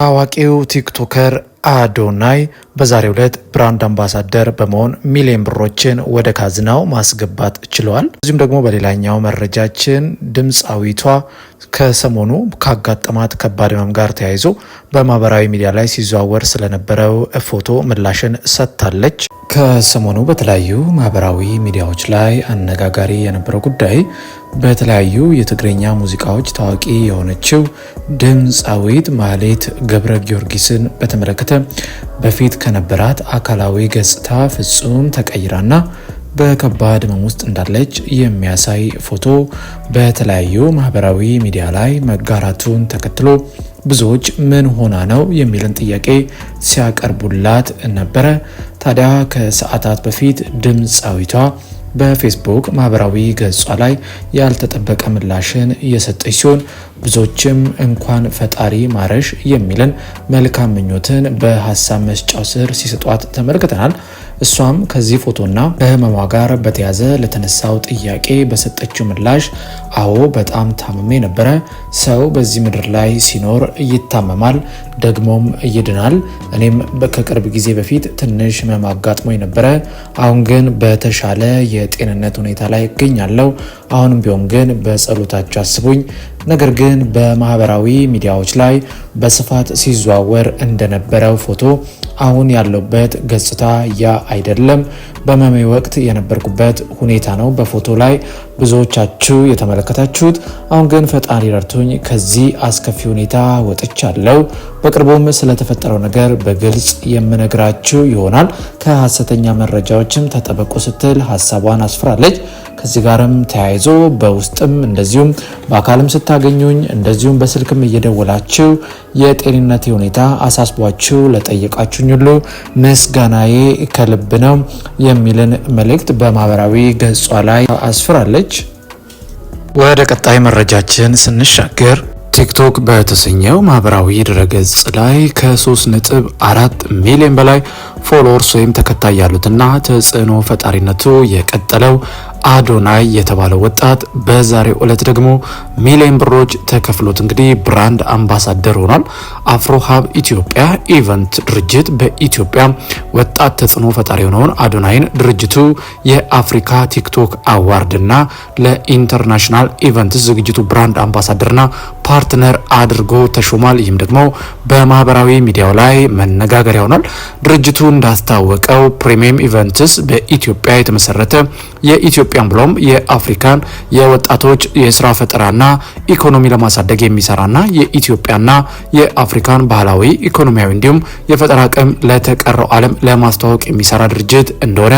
ታዋቂው ቲክቶከር አዶናይ በዛሬው ዕለት ብራንድ አምባሳደር በመሆን ሚሊዮን ብሮችን ወደ ካዝናው ማስገባት ችሏል። እዚሁም ደግሞ በሌላኛው መረጃችን ድምፃዊቷ ከሰሞኑ ካጋጠማት ከባድ ህመም ጋር ተያይዞ በማህበራዊ ሚዲያ ላይ ሲዘዋወር ስለነበረው ፎቶ ምላሽን ሰጥታለች። ከሰሞኑ በተለያዩ ማህበራዊ ሚዲያዎች ላይ አነጋጋሪ የነበረው ጉዳይ በተለያዩ የትግረኛ ሙዚቃዎች ታዋቂ የሆነችው ድምፃዊት ማህሌት ገብረ ጊዮርጊስን በተመለከተ በፊት ከነበራት አካላዊ ገጽታ ፍጹም ተቀይራና በከባድ ህመም ውስጥ እንዳለች የሚያሳይ ፎቶ በተለያዩ ማህበራዊ ሚዲያ ላይ መጋራቱን ተከትሎ ብዙዎች ምን ሆና ነው የሚልን ጥያቄ ሲያቀርቡላት ነበረ። ታዲያ ከሰዓታት በፊት ድምፃዊቷ በፌስቡክ ማህበራዊ ገጿ ላይ ያልተጠበቀ ምላሽን እየሰጠች ሲሆን ብዙዎችም እንኳን ፈጣሪ ማረሽ የሚልን መልካም ምኞትን በሀሳብ መስጫው ስር ሲሰጧት ተመልክተናል። እሷም ከዚህ ፎቶና በህመሟ ጋር በተያዘ ለተነሳው ጥያቄ በሰጠችው ምላሽ አዎ በጣም ታምሜ ነበረ። ሰው በዚህ ምድር ላይ ሲኖር ይታመማል፣ ደግሞም ይድናል። እኔም ከቅርብ ጊዜ በፊት ትንሽ ህመም አጋጥሞኝ ነበረ። አሁን ግን በተሻለ የጤንነት ሁኔታ ላይ እገኛለሁ። አሁንም ቢሆን ግን በጸሎታችሁ አስቡኝ። ነገር ግን በማህበራዊ ሚዲያዎች ላይ በስፋት ሲዘዋወር እንደነበረው ፎቶ አሁን ያለውበት ገጽታ ያ አይደለም። በህመሜ ወቅት የነበርኩበት ሁኔታ ነው በፎቶ ላይ ብዙዎቻችሁ የተመለከታችሁት። አሁን ግን ፈጣሪ ረድቶኝ ከዚህ አስከፊ ሁኔታ ወጥቻለሁ። በቅርቡም ስለተፈጠረው ነገር በግልጽ የምነግራችሁ ይሆናል። ከሐሰተኛ መረጃዎችም ተጠበቁ ስትል ሀሳቧን አስፍራለች። ከዚህ ጋርም ተያይዞ በውስጥም እንደዚሁም በአካልም ስታገኙኝ እንደዚሁም በስልክም እየደወላችሁ የጤንነቴ ሁኔታ አሳስቧችሁ ለጠየቃችሁኝ ሁሉ ምስጋናዬ ከልብ ነው የሚልን መልእክት በማህበራዊ ገጿ ላይ አስፍራለች። ወደ ቀጣይ መረጃችን ስንሻገር ቲክቶክ በተሰኘው ማህበራዊ ድረገጽ ላይ ከ3.4 ሚሊዮን በላይ ፎሎወርስ ወይም ተከታይ ያሉትና ተጽዕኖ ፈጣሪነቱ የቀጠለው አዶናይ የተባለው ወጣት በዛሬው ዕለት ደግሞ ሚሊዮን ብሮች ተከፍሎት እንግዲህ ብራንድ አምባሳደር ሆኗል። አፍሮ ሀብ ኢትዮጵያ ኢቨንት ድርጅት በኢትዮጵያ ወጣት ተጽዕኖ ፈጣሪ የሆነውን አዶናይን ድርጅቱ የአፍሪካ ቲክቶክ አዋርድና ለኢንተርናሽናል ኢቨንትስ ዝግጅቱ ብራንድ አምባሳደርና ፓርትነር አድርጎ ተሾሟል። ይህም ደግሞ በማህበራዊ ሚዲያው ላይ መነጋገሪያ ሆኗል። ድርጅቱ እንዳስታወቀው ፕሪሚየም ኢቨንትስ በኢትዮጵያ የተመሰረተ የኢትዮጵያን ብሎም የአፍሪካን የወጣቶች የስራ ፈጠራና ኢኮኖሚ ለማሳደግ የሚሰራና የኢትዮጵያና የአፍሪካን ባህላዊ ኢኮኖሚያዊ እንዲሁም የፈጠራ አቅም ለተቀረው ዓለም ለማስተዋወቅ የሚሰራ ድርጅት እንደሆነ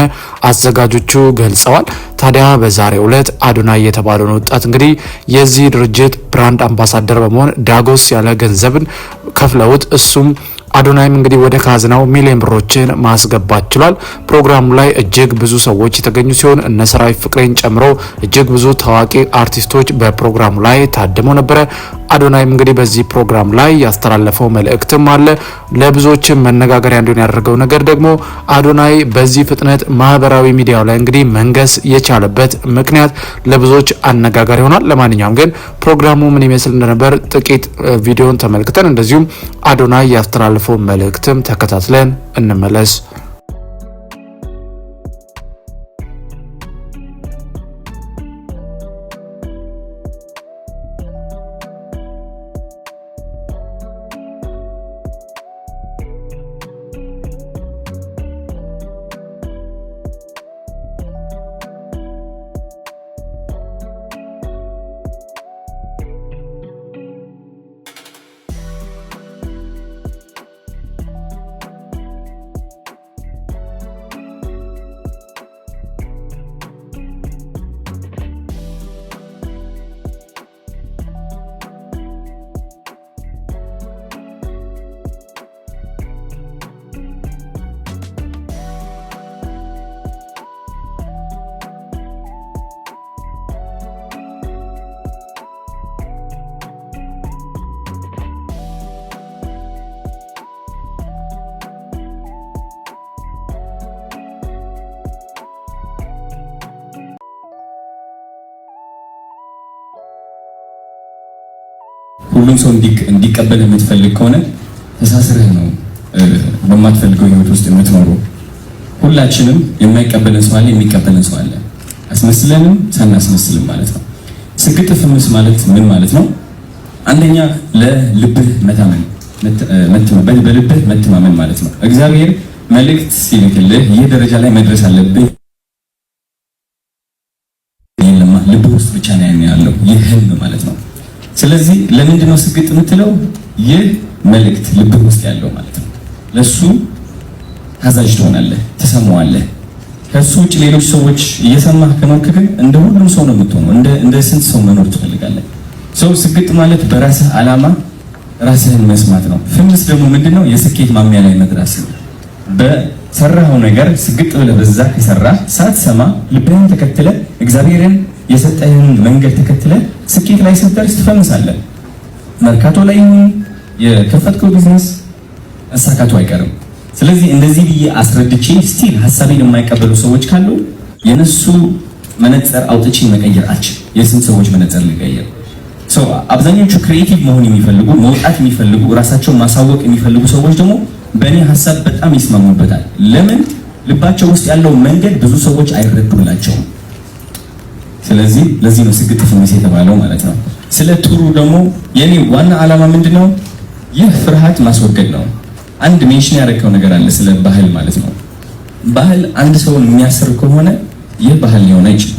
አዘጋጆቹ ገልጸዋል። ታዲያ በዛሬው ዕለት አዶናይ የተባለውን ወጣት እንግዲህ የዚህ ድርጅት ብራንድ አምባሳደር በመሆን ዳጎስ ያለ ገንዘብን ከፍለውት እሱም አዶናይም እንግዲህ ወደ ካዝናው ሚሊዮን ብሮችን ማስገባት ችሏል። ፕሮግራሙ ላይ እጅግ ብዙ ሰዎች የተገኙ ሲሆን እነ ሰራዊት ፍቅሬን ጨምሮ እጅግ ብዙ ታዋቂ አርቲስቶች በፕሮግራሙ ላይ ታድመው ነበረ። አዶናይም እንግዲህ በዚህ ፕሮግራም ላይ ያስተላለፈው መልእክትም አለ። ለብዙዎች መነጋገሪያ እንዲሆን ያደረገው ነገር ደግሞ አዶናይ በዚህ ፍጥነት ማህበራዊ ሚዲያው ላይ እንግዲህ መንገስ የቻለበት ምክንያት ለብዙዎች አነጋጋሪ ሆኗል። ለማንኛውም ግን ፕሮግራሙ ምን ይመስል እንደነበር ጥቂት ቪዲዮን ተመልክተን እንደዚሁም አዶናይ ያስተላለፈው መልእክትም ተከታትለን እንመለስ። ሁሉም ሰው እንዲቀበል የምትፈልግ ከሆነ ተሳስረህ ነው በማትፈልገው ህይወት ውስጥ የምትኖረው። ሁላችንም የማይቀበልን ሰው አለ፣ የሚቀበልን ሰው አለ። አስመስለንም ሳናስመስልም ማለት ነው። ስግጥ ፍምስ ማለት ምን ማለት ነው? አንደኛ ለልብህ መታመን በልብህ መተማመን ማለት ነው። እግዚአብሔር መልእክት ሲልክልህ ይህ ደረጃ ላይ መድረስ አለብህ የለማ ልብህ ውስጥ ብቻ ነው ያለው ይህ ህልም ማለት ነው። ስለዚህ ለምንድነው ስግጥ የምትለው? ይህ መልእክት ልብህ ውስጥ ያለው ማለት ነው። ለሱ ታዛዥ ትሆናለህ፣ ትሰማዋለህ። ከሱ ውጭ ሌሎች ሰዎች እየሰማህ ከኖርክ ግን እንደ ሁሉም ሰው ነው የምትሆነው። እንደ ስንት ሰው መኖር ትፈልጋለህ? ሰው ስግጥ ማለት በራስህ ዓላማ ራስህን መስማት ነው። ፍምስ ደግሞ ምንድነው? የስኬት ማሚያ ላይ መድረስ ነው። በሰራኸው ነገር ስግጥ ብለህ በዛ ከሰራህ ሳትሰማ ልብህን ተከትለህ እግዚአብሔርን የሰጠህን መንገድ ተከትለህ ስኬት ላይ ስትደርስ ትፈምሳለህ። መርካቶ ላይ የከፈትከው ቢዝነስ መሳካቱ አይቀርም። ስለዚህ እንደዚህ ብዬ አስረድቼ ስቲል ሐሳቤን የማይቀበሉ ሰዎች ካሉ የነሱ መነጽር አውጥቼ መቀየር አልችልም። የስንት ሰዎች መነጽር ልቀየር? አብዛኞቹ ክሪኤቲቭ መሆን የሚፈልጉ መውጣት የሚፈልጉ ራሳቸውን ማሳወቅ የሚፈልጉ ሰዎች ደግሞ በእኔ ሐሳብ በጣም ይስማሙበታል። ለምን? ልባቸው ውስጥ ያለው መንገድ ብዙ ሰዎች አይረዱላቸውም። ስለዚህ ለዚህ ነው ስግጥ ፍምስ የተባለው ማለት ነው። ስለ ቱሩ ደግሞ የኔ ዋና ዓላማ ምንድነው? ይህ ፍርሃት ማስወገድ ነው። አንድ ሜንሽን ያደረከው ነገር አለ ስለ ባህል ማለት ነው። ባህል አንድ ሰውን የሚያስር ከሆነ ይህ ባህል ሊሆን አይችልም።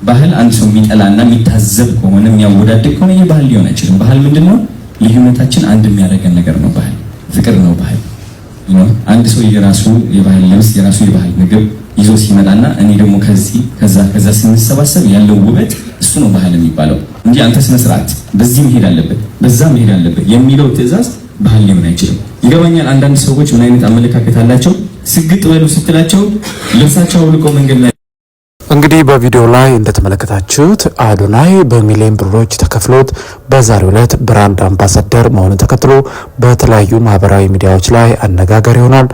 ባህል አንድ ሰው የሚጠላና የሚታዘብ ከሆነ የሚያወዳድቅ ከሆነ ይህ ባህል ሊሆን አይችልም። ባህል ምንድነው? ልዩነታችን አንድ የሚያደርገን ነገር ነው። ባህል ፍቅር ነው። ባህል አንድ ሰው የራሱ የባህል ልብስ የራሱ የባህል ምግብ ይዞ ሲመጣና እኔ ደግሞ ከዛ ስንሰባሰብ ያለው ውበት እሱ ነው ባህል የሚባለው እንጂ አንተ ስነ ስርዓት በዚህ መሄድ አለበት በዛ መሄድ አለበት የሚለው ትዕዛዝ ባህል ሊሆን አይችልም። ይገባኛል። አንዳንድ ሰዎች ምን አይነት አመለካከት አላቸው? ስግጥ በሉ ስትላቸው ልብሳቸው አውልቆ መንገድ ላይ እንግዲህ በቪዲዮ ላይ እንደተመለከታችሁት አዶናይ በሚሊዮን ብሮች ተከፍሎት በዛሬው ዕለት ብራንድ አምባሳደር መሆኑን ተከትሎ በተለያዩ ማህበራዊ ሚዲያዎች ላይ አነጋጋሪ ይሆናል።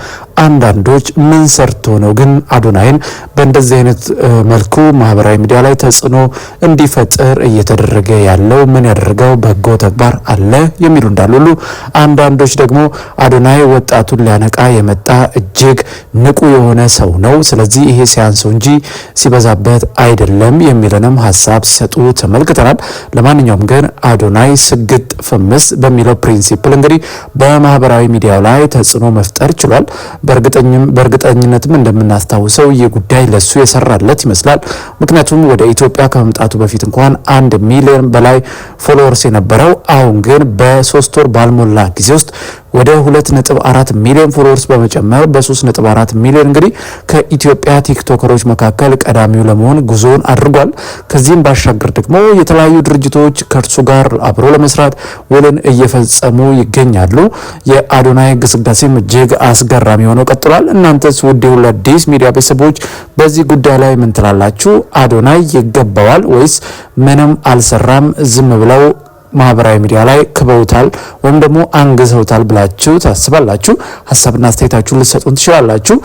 አንዳንዶች ምን ሰርቶ ነው ግን አዶናይን በእንደዚህ አይነት መልኩ ማህበራዊ ሚዲያ ላይ ተጽዕኖ እንዲፈጥር እየተደረገ ያለው ምን ያደረገው በጎ ተግባር አለ የሚሉ እንዳሉ ሁሉ አንዳንዶች ደግሞ አዶናይ ወጣቱን ሊያነቃ የመጣ እጅግ ንቁ የሆነ ሰው ነው፣ ስለዚህ ይሄ ሲያንሰው እንጂ ሲበዛበት አይደለም የሚለንም ሀሳብ ሲሰጡ ተመልክተናል። ለማንኛውም ግን አዶናይ ስግጥ ፍምስ በሚለው ፕሪንሲፕል እንግዲህ በማህበራዊ ሚዲያው ላይ ተጽዕኖ መፍጠር ችሏል። በእርግጠኝነትም እንደምናስታውሰው ይህ ጉዳይ ለሱ የሰራለት ይመስላል። ምክንያቱም ወደ ኢትዮጵያ ከመምጣቱ በፊት እንኳን 1 ሚሊዮን በላይ ፎሎወርስ የነበረው አሁን ግን በ3 ወር ባልሞላ ጊዜ ውስጥ ወደ 2.4 ሚሊዮን ፎሎወርስ በመጨመር በ3.4 ሚሊዮን እንግዲህ ከኢትዮጵያ ቲክቶከሮች መካከል ቀዳሚው ለመሆን ጉዞን አድርጓል። ከዚህም ባሻገር ደግሞ የተለያዩ ድርጅቶች ከእርሱ ጋር አብሮ ለመስራት ውልን እየፈጸሙ ይገኛሉ። የአዶናይ ግስጋሴም እጅግ አስገራሚ ሆኖ ቀጥሏል። እናንተስ ውድ የሁሉ አዲስ ሚዲያ ቤተሰቦች በዚህ ጉዳይ ላይ ምን ትላላችሁ? አዶናይ ይገባዋል ወይስ ምንም አልሰራም ዝም ብለው ማህበራዊ ሚዲያ ላይ ክበውታል ወይም ደግሞ አንግዘውታል ብላችሁ ታስባላችሁ? ሀሳብና አስተያየታችሁን ልትሰጡን ትችላላችሁ።